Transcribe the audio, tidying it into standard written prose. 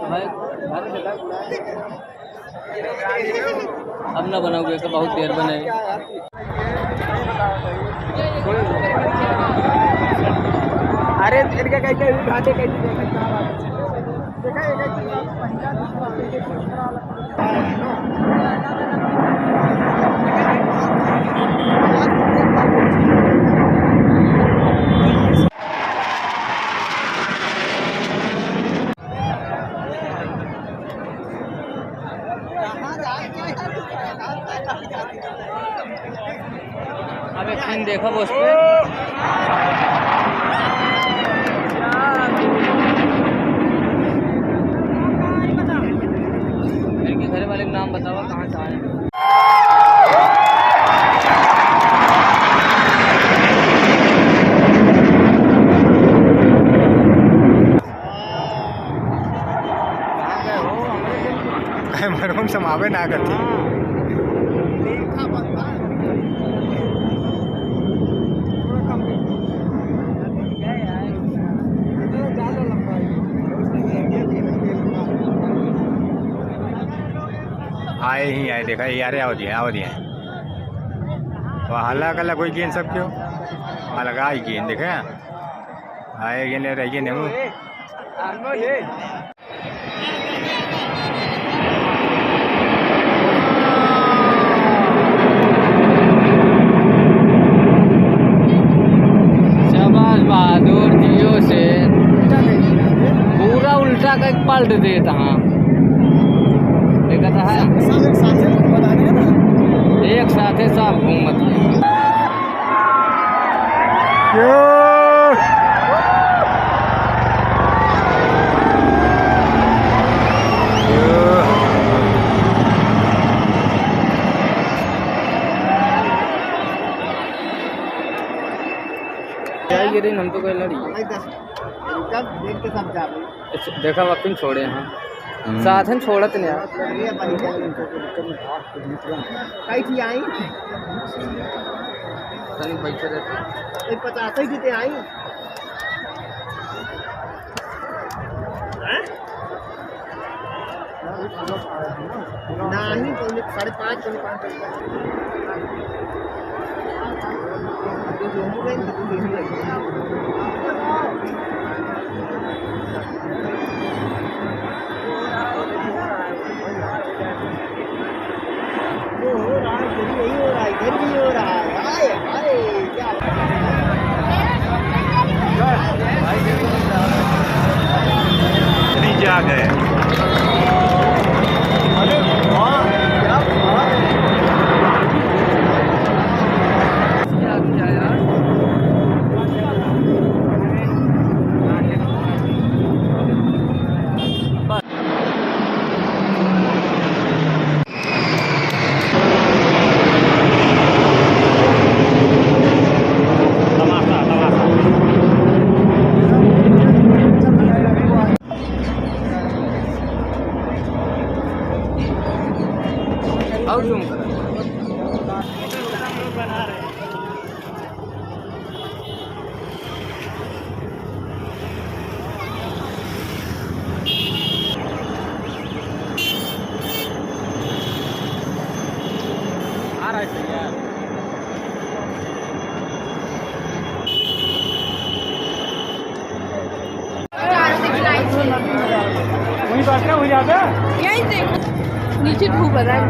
भाई अब ना बनाओगे तो बहुत देर बने। अरे इनका कैसे घाटे कैसे देखा अब एक सीन देखा वो उसमें इनके घर वाले का नाम बताओ कहाँ से आए। मरहूम समावे ना करती आए ही आए देखा यार आओ दिए वह हल्ला कल्ला कोई गेंद सब क्यों अलग आई गेंद देखे आए गेंद रह गए नहीं बहादुर जियो से पूरा उल्टा का पलट देता हाँ देखा था एक साथ सब घूमत गिरी हम तो कोई लड़ी देखा वक्त छोड़े हाँ साधन छोड़त नहीं बैठे रहते 50 जीते आई नहीं 5.5 आ गए और तुम बना रहे आ रहा है यार वही बात क्या हो जाता यही देखो नीचे धूप आ रहा है।